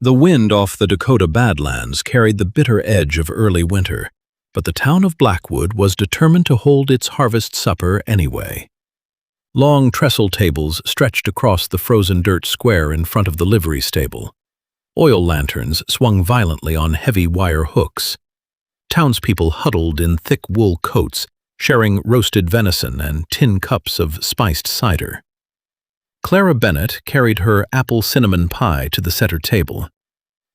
The wind off the Dakota Badlands carried the bitter edge of early winter, but the town of Blackwood was determined to hold its harvest supper anyway. Long trestle tables stretched across the frozen dirt square in front of the livery stable. Oil lanterns swung violently on heavy wire hooks. Townspeople huddled in thick wool coats, sharing roasted venison and tin cups of spiced cider. Clara Bennett carried her apple cinnamon pie to the center table.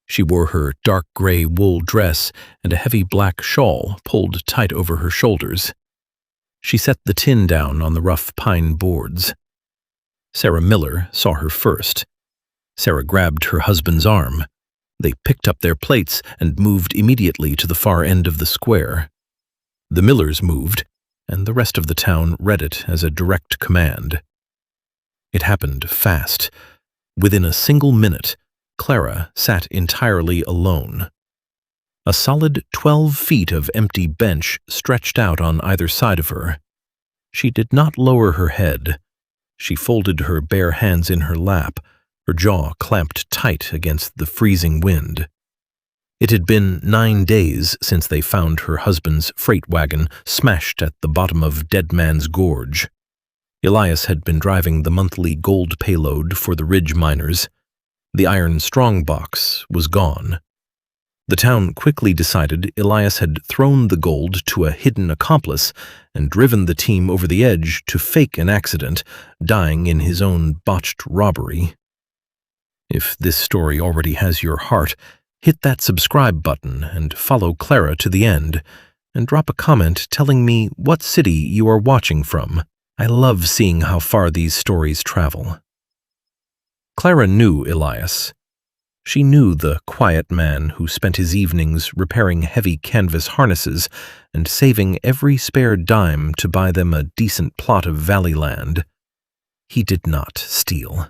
She wore her dark gray wool dress and a heavy black shawl pulled tight over her shoulders. She set the tin down on the rough pine boards. Sarah Miller saw her first. Sarah grabbed her husband's arm. They picked up their plates and moved immediately to the far end of the square. The Millers moved, and the rest of the town read it as a direct command. It happened fast. Within a single minute, Clara sat entirely alone. A solid 12 feet of empty bench stretched out on either side of her. She did not lower her head. She folded her bare hands in her lap, her jaw clamped tight against the freezing wind. It had been 9 days since they found her husband's freight wagon smashed at the bottom of Dead Man's Gorge. Elias had been driving the monthly gold payload for the Ridge miners. The iron strongbox was gone. The town quickly decided Elias had thrown the gold to a hidden accomplice and driven the team over the edge to fake an accident, dying in his own botched robbery. If this story already has your heart, hit that subscribe button and follow Clara to the end, and drop a comment telling me what city you are watching from. I love seeing how far these stories travel. Clara knew Elias. She knew the quiet man who spent his evenings repairing heavy canvas harnesses and saving every spare dime to buy them a decent plot of valley land. He did not steal.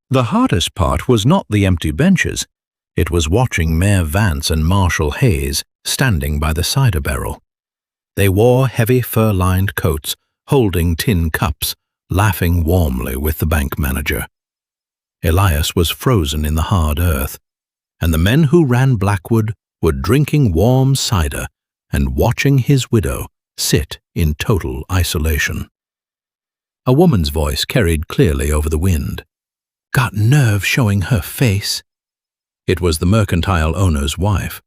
The hardest part was not the empty benches. It was watching Mayor Vance and Marshal Hayes standing by the cider barrel. They wore heavy fur-lined coats, holding tin cups, laughing warmly with the bank manager. Elias was frozen in the hard earth, and the men who ran Blackwood were drinking warm cider and watching his widow sit in total isolation. A woman's voice carried clearly over the wind. "Got nerve showing her face." It was the mercantile owner's wife.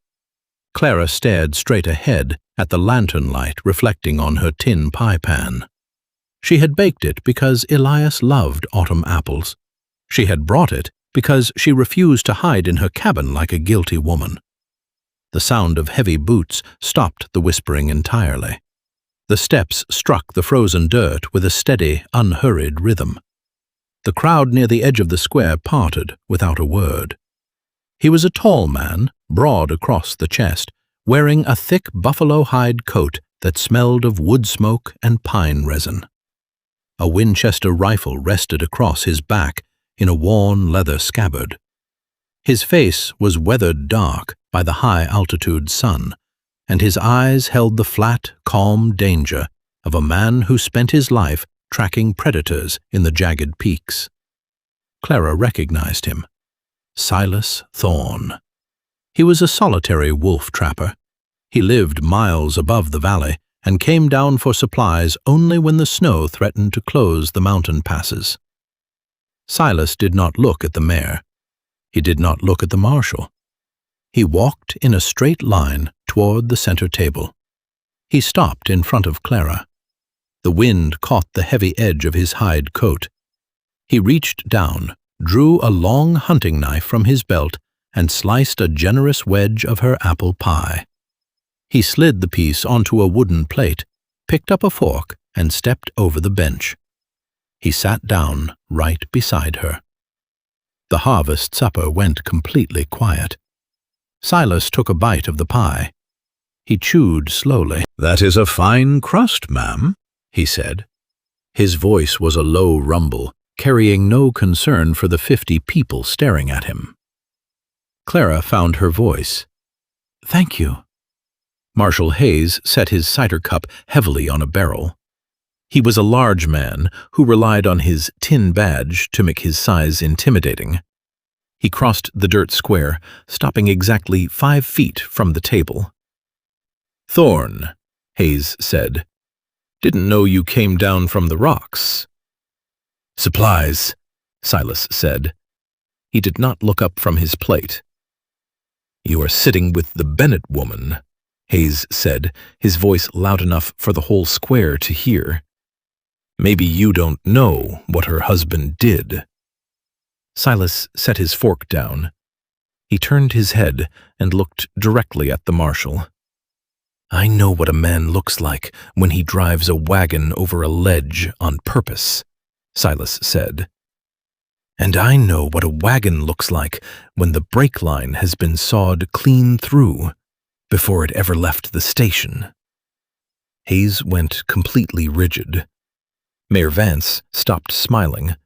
Clara stared straight ahead at the lantern light reflecting on her tin pie pan. She had baked it because Elias loved autumn apples. She had brought it because she refused to hide in her cabin like a guilty woman. The sound of heavy boots stopped the whispering entirely. The steps struck the frozen dirt with a steady, unhurried rhythm. The crowd near the edge of the square parted without a word. He was a tall man, broad across the chest, wearing a thick buffalo hide coat that smelled of wood smoke and pine resin. A Winchester rifle rested across his back in a worn leather scabbard. His face was weathered dark by the high-altitude sun, and his eyes held the flat, calm danger of a man who spent his life tracking predators in the jagged peaks. Clara recognized him. Silas Thorne. He was a solitary wolf trapper. He lived miles above the valley and came down for supplies only when the snow threatened to close the mountain passes. Silas did not look at the mayor. He did not look at the marshal. He walked in a straight line toward the center table. He stopped in front of Clara. The wind caught the heavy edge of his hide coat. He reached down, drew a long hunting knife from his belt, and sliced a generous wedge of her apple pie. He slid the piece onto a wooden plate, picked up a fork, and stepped over the bench. He sat down right beside her. The harvest supper went completely quiet. Silas took a bite of the pie. He chewed slowly. "That is a fine crust, ma'am," he said. His voice was a low rumble, carrying no concern for the 50 people staring at him. Clara found her voice. "Thank you." Marshal Hayes set his cider cup heavily on a barrel. He was a large man who relied on his tin badge to make his size intimidating. He crossed the dirt square, stopping exactly 5 feet from the table. "Thorne," Hayes said. "Didn't know you came down from the rocks." "Supplies," Silas said. He did not look up from his plate. "You are sitting with the Bennett woman," Hayes said, his voice loud enough for the whole square to hear. "Maybe you don't know what her husband did." Silas set his fork down. He turned his head and looked directly at the marshal. "I know what a man looks like when he drives a wagon over a ledge on purpose," Silas said. "And I know what a wagon looks like when the brake line has been sawed clean through before it ever left the station." Hayes went completely rigid. Mayor Vance stopped smiling.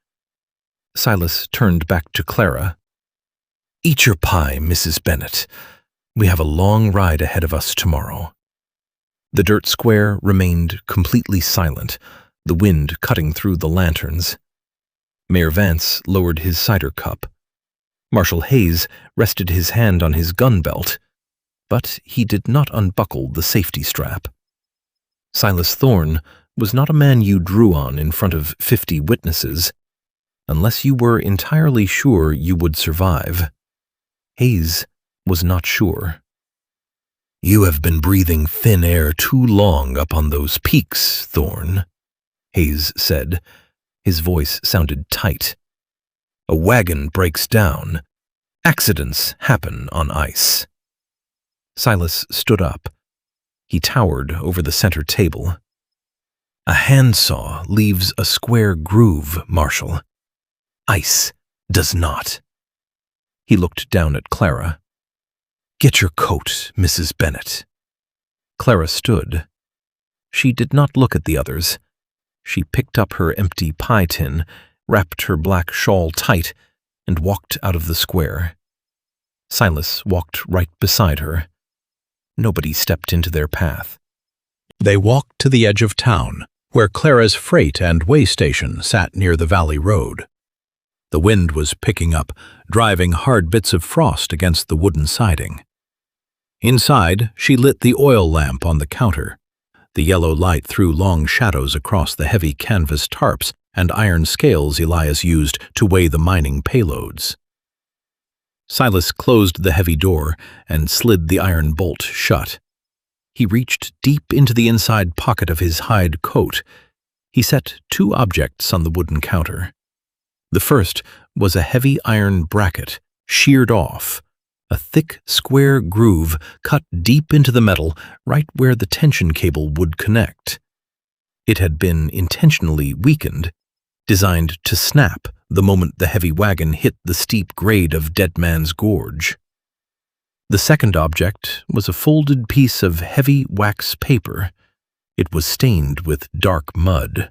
Silas turned back to Clara. "Eat your pie, Mrs. Bennett. We have a long ride ahead of us tomorrow." The dirt square remained completely silent, the wind cutting through the lanterns. Mayor Vance lowered his cider cup. Marshal Hayes rested his hand on his gun belt, but he did not unbuckle the safety strap. Silas Thorne was not a man you drew on in front of 50 witnesses, unless you were entirely sure you would survive. Hayes was not sure. "You have been breathing thin air too long up on those peaks, Thorne," Hayes said. His voice sounded tight. "A wagon breaks down. Accidents happen on ice." Silas stood up. He towered over the center table. "A handsaw leaves a square groove, Marshal. Ice does not." He looked down at Clara. "Get your coat, Mrs. Bennett." Clara stood. She did not look at the others. She picked up her empty pie tin, wrapped her black shawl tight, and walked out of the square. Silas walked right beside her. Nobody stepped into their path. They walked to the edge of town, where Clara's freight and way station sat near the valley road. The wind was picking up, driving hard bits of frost against the wooden siding. Inside, she lit the oil lamp on the counter. The yellow light threw long shadows across the heavy canvas tarps and iron scales Elias used to weigh the mining payloads. Silas closed the heavy door and slid the iron bolt shut. He reached deep into the inside pocket of his hide coat. He set 2 objects on the wooden counter. The first was a heavy iron bracket, sheared off, a thick square groove cut deep into the metal right where the tension cable would connect. It had been intentionally weakened, designed to snap the moment the heavy wagon hit the steep grade of Dead Man's Gorge. The second object was a folded piece of heavy wax paper. It was stained with dark mud.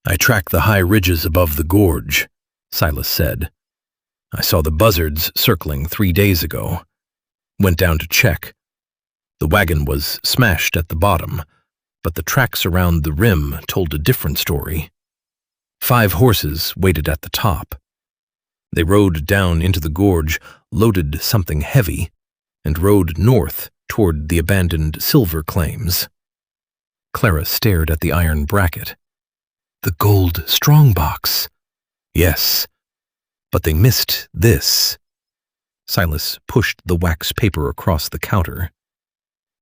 "I tracked the high ridges above the gorge," Silas said. "I saw the buzzards circling 3 days ago. Went down to check. The wagon was smashed at the bottom, but the tracks around the rim told a different story. 5 horses waited at the top. They rode down into the gorge, loaded something heavy, and rode north toward the abandoned silver claims." Clara stared at the iron bracket. "The gold strongbox." "Yes, but they missed this." Silas pushed the wax paper across the counter.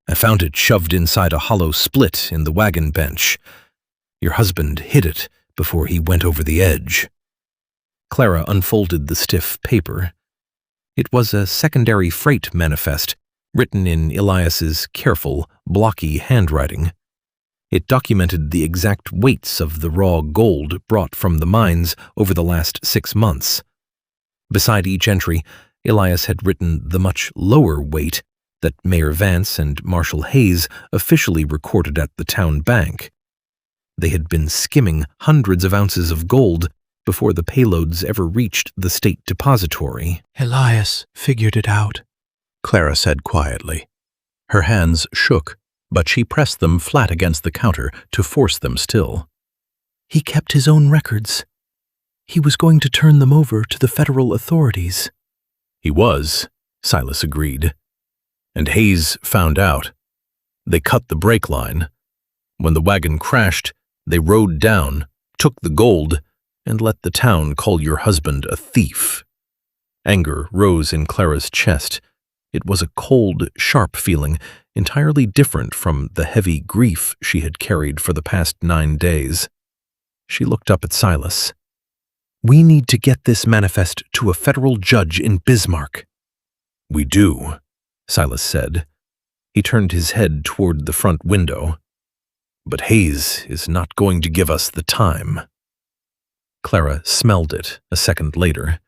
"I found it shoved inside a hollow split in the wagon bench. Your husband hid it before he went over the edge." Clara unfolded the stiff paper. It was a secondary freight manifest, written in Elias's careful, blocky handwriting. It documented the exact weights of the raw gold brought from the mines over the last 6 months. Beside each entry, Elias had written the much lower weight that Mayor Vance and Marshal Hayes officially recorded at the town bank. They had been skimming hundreds of ounces of gold before the payloads ever reached the state depository. "Elias figured it out," Clara said quietly. Her hands shook, but she pressed them flat against the counter to force them still. "He kept his own records. He was going to turn them over to the federal authorities. He was, Silas agreed. And Hayes found out. They cut the brake line. When the wagon crashed, they rode down, took the gold, and let the town call your husband a thief. Anger rose in Clara's chest. It was a cold, sharp feeling, entirely different from the heavy grief she had carried for the past 9 days. She looked up at Silas. We need to get this manifest to a federal judge in Bismarck. We do, Silas said. He turned his head toward the front window. But Hayes is not going to give us the time. Clara smelled it a second later,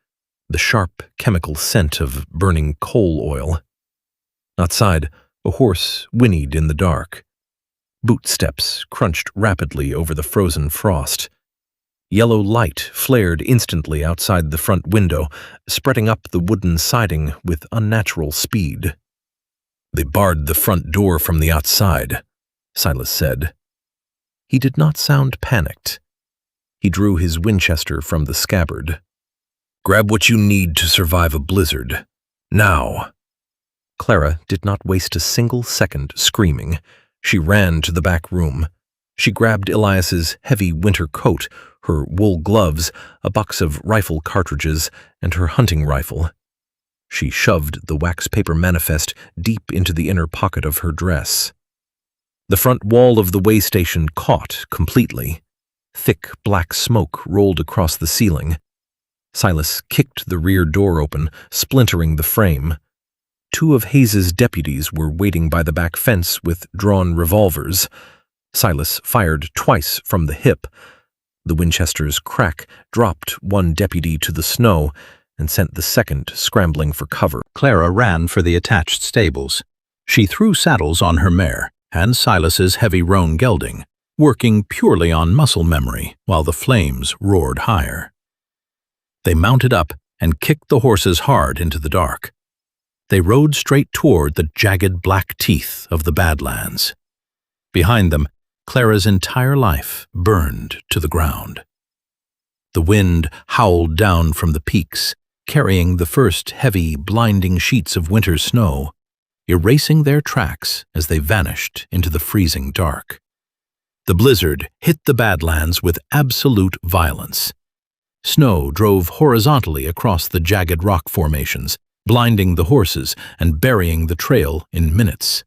the sharp chemical scent of burning coal oil. Outside, a horse whinnied in the dark. Boot steps crunched rapidly over the frozen frost. Yellow light flared instantly outside the front window, spreading up the wooden siding with unnatural speed. They barred the front door from the outside, Silas said. He did not sound panicked. He drew his Winchester from the scabbard. Grab what you need to survive a blizzard. Now. Clara did not waste a single second screaming. She ran to the back room. She grabbed Elias's heavy winter coat, her wool gloves, a box of rifle cartridges, and her hunting rifle. She shoved the wax paper manifest deep into the inner pocket of her dress. The front wall of the way station caught completely. Thick black smoke rolled across the ceiling. Silas kicked the rear door open, splintering the frame. 2 of Hayes's deputies were waiting by the back fence with drawn revolvers. Silas fired twice from the hip. The Winchester's crack dropped one deputy to the snow and sent the second scrambling for cover. Clara ran for the attached stables. She threw saddles on her mare and Silas's heavy roan gelding, working purely on muscle memory while the flames roared higher. They mounted up and kicked the horses hard into the dark. They rode straight toward the jagged black teeth of the Badlands. Behind them, Clara's entire life burned to the ground. The wind howled down from the peaks, carrying the first heavy, blinding sheets of winter snow, erasing their tracks as they vanished into the freezing dark. The blizzard hit the Badlands with absolute violence. Snow drove horizontally across the jagged rock formations, blinding the horses and burying the trail in minutes.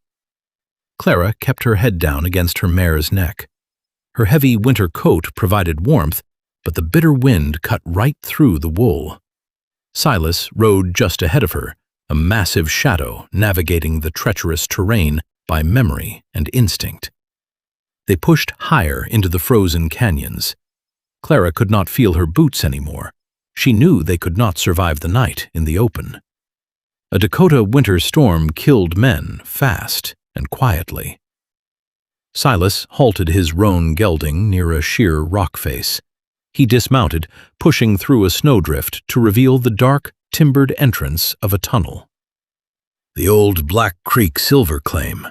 Clara kept her head down against her mare's neck. Her heavy winter coat provided warmth, but the bitter wind cut right through the wool. Silas rode just ahead of her, a massive shadow navigating the treacherous terrain by memory and instinct. They pushed higher into the frozen canyons. Clara could not feel her boots anymore. She knew they could not survive the night in the open. A Dakota winter storm killed men fast and quietly. Silas halted his roan gelding near a sheer rock face. He dismounted, pushing through a snowdrift to reveal the dark, timbered entrance of a tunnel. "The old Black Creek silver claim,"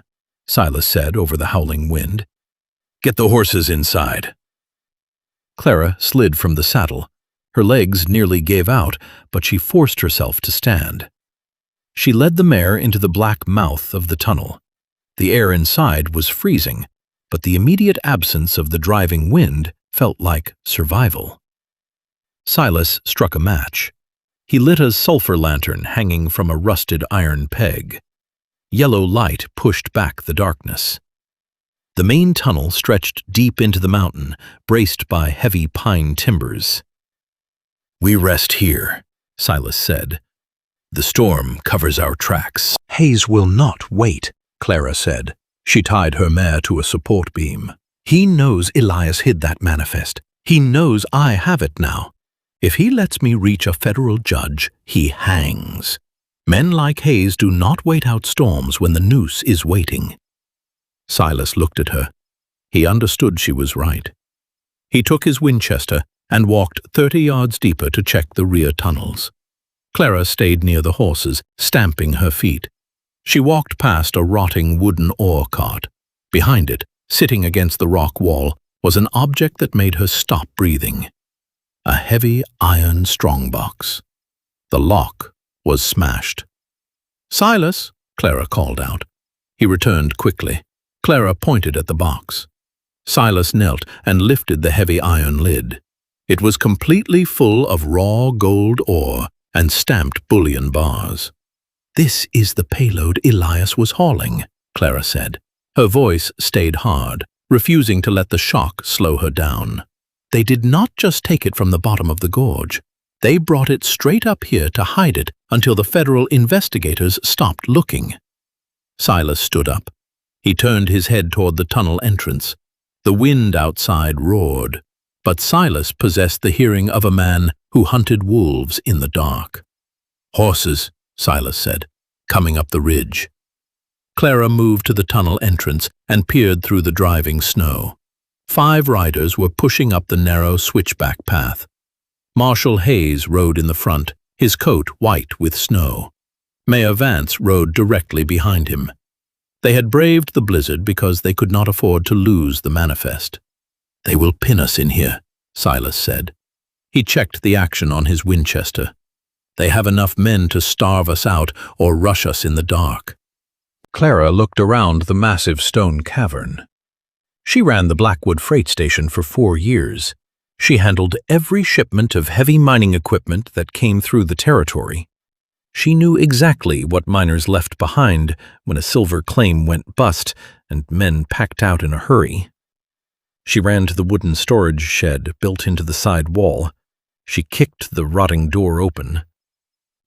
Silas said over the howling wind. "Get the horses inside." Clara slid from the saddle. Her legs nearly gave out, but she forced herself to stand. She led the mare into the black mouth of the tunnel. The air inside was freezing, but the immediate absence of the driving wind felt like survival. Silas struck a match. He lit a sulfur lantern hanging from a rusted iron peg. Yellow light pushed back the darkness. The main tunnel stretched deep into the mountain, braced by heavy pine timbers. "We rest here," Silas said. "The storm covers our tracks." "Hayes will not wait," Clara said. She tied her mare to a support beam. "He knows Elias hid that manifest. He knows I have it now. If he lets me reach a federal judge, he hangs. Men like Hayes do not wait out storms when the noose is waiting." Silas looked at her. He understood she was right. He took his Winchester and walked 30 yards deeper to check the rear tunnels. Clara stayed near the horses, stamping her feet. She walked past a rotting wooden ore cart. Behind it, sitting against the rock wall, was an object that made her stop breathing. a heavy iron strongbox. The lock was smashed. "Silas," Clara called out. He returned quickly. Clara pointed at the box. Silas knelt and lifted the heavy iron lid. It was completely full of raw gold ore and stamped bullion bars. "This is the payload Elias was hauling," Clara said. Her voice stayed hard, refusing to let the shock slow her down. "They did not just take it from the bottom of the gorge. They brought it straight up here to hide it until the federal investigators stopped looking." Silas stood up. He turned his head toward the tunnel entrance. The wind outside roared, but Silas possessed the hearing of a man who hunted wolves in the dark. "Horses," Silas said, "coming up the ridge." Clara moved to the tunnel entrance and peered through the driving snow. 5 riders were pushing up the narrow switchback path. Marshal Hayes rode in the front, his coat white with snow. Mayor Vance rode directly behind him. They had braved the blizzard because they could not afford to lose the manifest. "They will pin us in here," Silas said. He checked the action on his Winchester. "They have enough men to starve us out or rush us in the dark." Clara looked around the massive stone cavern. She ran the Blackwood freight station for 4 years. She handled every shipment of heavy mining equipment that came through the territory. She knew exactly what miners left behind when a silver claim went bust and men packed out in a hurry. She ran to the wooden storage shed built into the side wall. She kicked the rotting door open.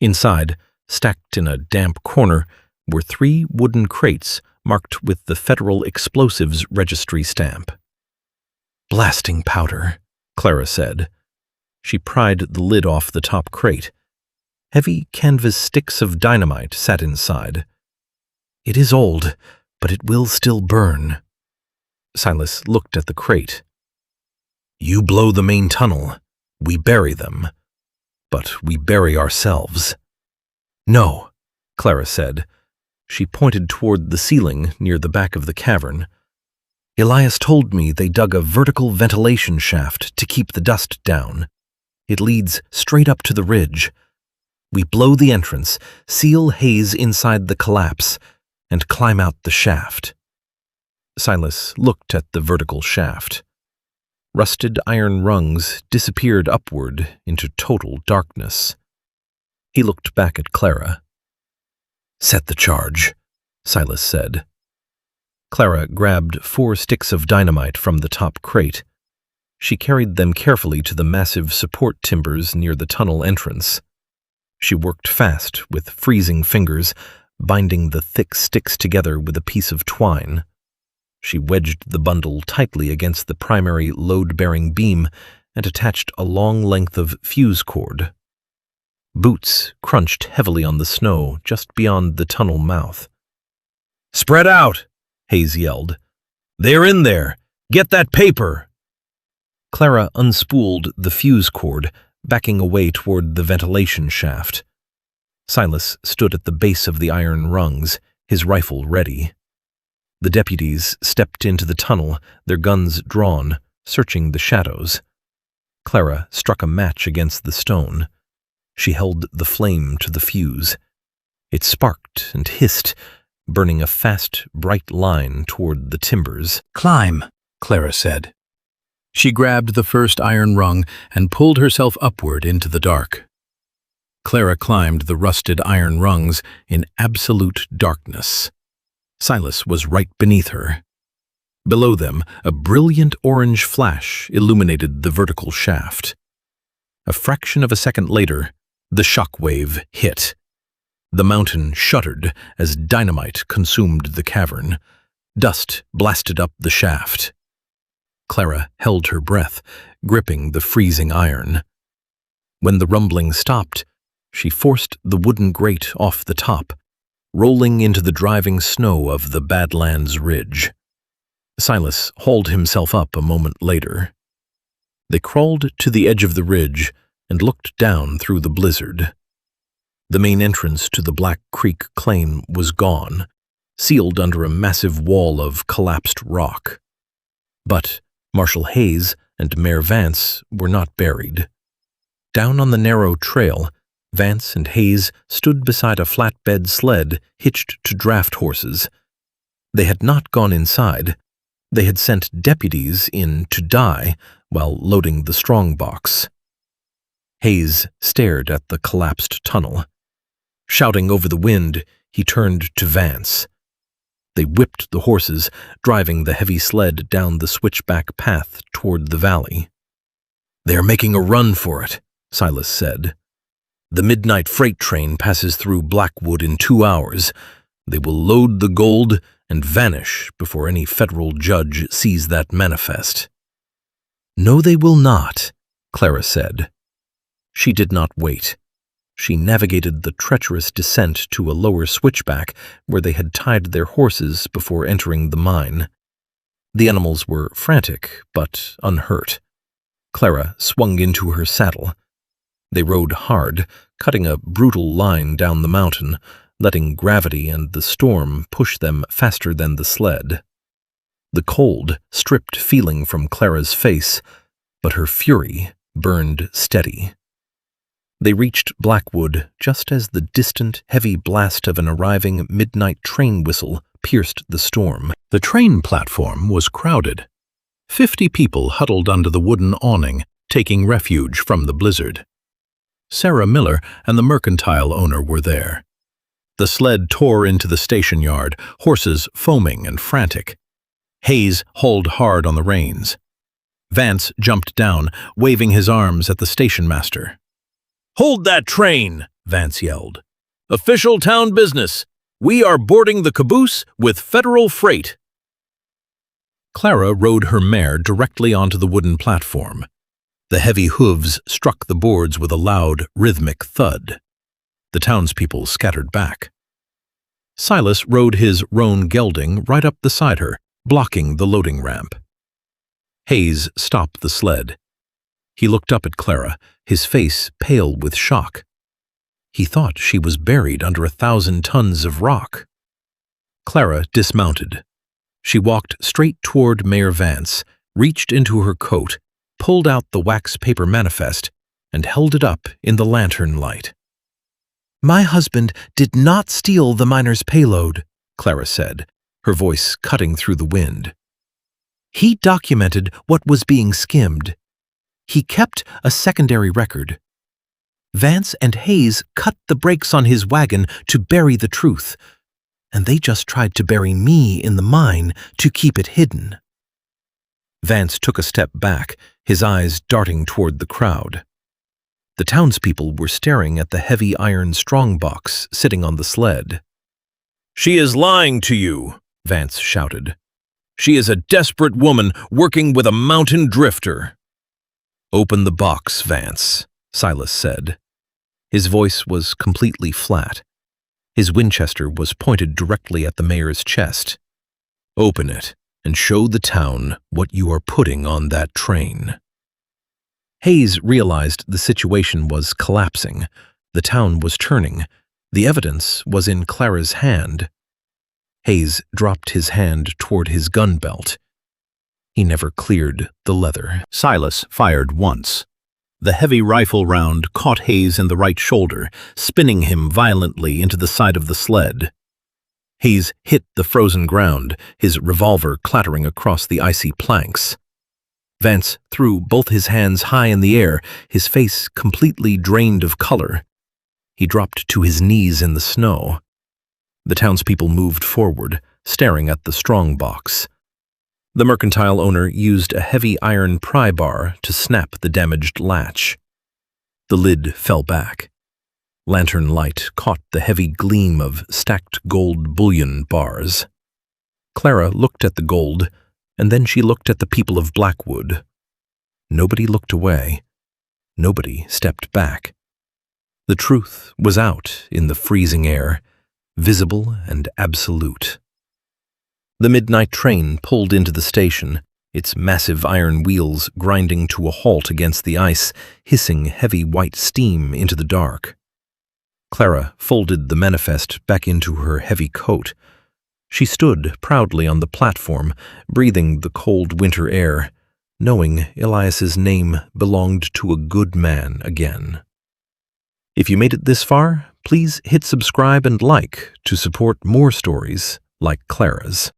Inside, stacked in a damp corner, were 3 wooden crates marked with the Federal Explosives Registry stamp. "Blasting powder," Clara said. She pried the lid off the top crate. Heavy canvas sticks of dynamite sat inside. "It is old, but it will still burn." Silas looked at the crate. "You blow the main tunnel. We bury them. But we bury ourselves." "No," Clara said. She pointed toward the ceiling near the back of the cavern. "Elias told me they dug a vertical ventilation shaft to keep the dust down. It leads straight up to the ridge. We blow the entrance, seal Hayes inside the collapse, and climb out the shaft." Silas looked at the vertical shaft. Rusted iron rungs disappeared upward into total darkness. He looked back at Clara. "Set the charge," Silas said. Clara grabbed 4 sticks of dynamite from the top crate. She carried them carefully to the massive support timbers near the tunnel entrance. She worked fast with freezing fingers, binding the thick sticks together with a piece of twine. She wedged the bundle tightly against the primary load-bearing beam and attached a long length of fuse cord. Boots crunched heavily on the snow just beyond the tunnel mouth. "Spread out!" Hayes yelled. "They're in there! Get that paper!" Clara unspooled the fuse cord, backing away toward the ventilation shaft. Silas stood at the base of the iron rungs, his rifle ready. The deputies stepped into the tunnel, their guns drawn, searching the shadows. Clara struck a match against the stone. She held the flame to the fuse. It sparked and hissed, burning a fast, bright line toward the timbers. "Climb," Clara said. She grabbed the first iron rung and pulled herself upward into the dark. Clara climbed the rusted iron rungs in absolute darkness. Silas was right beneath her. Below them, a brilliant orange flash illuminated the vertical shaft. A fraction of a second later, the shock wave hit. The mountain shuddered as dynamite consumed the cavern. Dust blasted up the shaft. Clara held her breath, gripping the freezing iron. When the rumbling stopped, she forced the wooden grate off the top, rolling into the driving snow of the Badlands ridge. Silas hauled himself up a moment later. They crawled to the edge of the ridge and looked down through the blizzard. The main entrance to the Black Creek claim was gone, sealed under a massive wall of collapsed rock. But Marshal Hayes and Mayor Vance were not buried. Down on the narrow trail, Vance and Hayes stood beside a flatbed sled hitched to draft horses. They had not gone inside. They had sent deputies in to die while loading the strongbox. Hayes stared at the collapsed tunnel. Shouting over the wind, he turned to Vance. They whipped the horses, driving the heavy sled down the switchback path toward the valley. "They are making a run for it," Silas said. "The midnight freight train passes through Blackwood in 2 hours. They will load the gold and vanish before any federal judge sees that manifest." "No, they will not," Clara said. She did not wait. She navigated the treacherous descent to a lower switchback where they had tied their horses before entering the mine. The animals were frantic, but unhurt. Clara swung into her saddle. They rode hard, cutting a brutal line down the mountain, letting gravity and the storm push them faster than the sled. The cold stripped feeling from Clara's face, but her fury burned steady. They reached Blackwood just as the distant, heavy blast of an arriving midnight train whistle pierced the storm. The train platform was crowded. 50 people huddled under the wooden awning, taking refuge from the blizzard. Sarah Miller and the mercantile owner were there. The sled tore into the station yard, horses foaming and frantic. Hayes hauled hard on the reins. Vance jumped down, waving his arms at the station master. "Hold that train!" Vance yelled. "Official town business. We are boarding the caboose with federal freight." Clara rode her mare directly onto the wooden platform. The heavy hooves struck the boards with a loud, rhythmic thud. The townspeople scattered back. Silas rode his roan gelding right up beside her, blocking the loading ramp. Hayes stopped the sled. He looked up at Clara, his face pale with shock. He thought she was buried under 1,000 tons of rock. Clara dismounted. She walked straight toward Mayor Vance, reached into her coat, pulled out the wax paper manifest, and held it up in the lantern light. "My husband did not steal the miner's payload," Clara said, her voice cutting through the wind. "He documented what was being skimmed. He kept a secondary record. Vance and Hayes cut the brakes on his wagon to bury the truth, and they just tried to bury me in the mine to keep it hidden." Vance took a step back, his eyes darting toward the crowd. The townspeople were staring at the heavy iron strongbox sitting on the sled. "She is lying to you," Vance shouted. "She is a desperate woman working with a mountain drifter." "Open the box, Vance," Silas said. His voice was completely flat. His Winchester was pointed directly at the mayor's chest. "Open it and show the town what you are putting on that train." Hayes realized the situation was collapsing. The town was turning. The evidence was in Clara's hand. Hayes dropped his hand toward his gun belt. He never cleared the leather. Silas fired once. The heavy rifle round caught Hayes in the right shoulder, spinning him violently into the side of the sled. Hayes hit the frozen ground, his revolver clattering across the icy planks. Vance threw both his hands high in the air, his face completely drained of color. He dropped to his knees in the snow. The townspeople moved forward, staring at the strongbox. The mercantile owner used a heavy iron pry bar to snap the damaged latch. The lid fell back. Lantern light caught the heavy gleam of stacked gold bullion bars. Clara looked at the gold, and then she looked at the people of Blackwood. Nobody looked away. Nobody stepped back. The truth was out in the freezing air, visible and absolute. The midnight train pulled into the station, its massive iron wheels grinding to a halt against the ice, hissing heavy white steam into the dark. Clara folded the manifest back into her heavy coat. She stood proudly on the platform, breathing the cold winter air, knowing Elias's name belonged to a good man again. If you made it this far, please hit subscribe and like to support more stories like Clara's.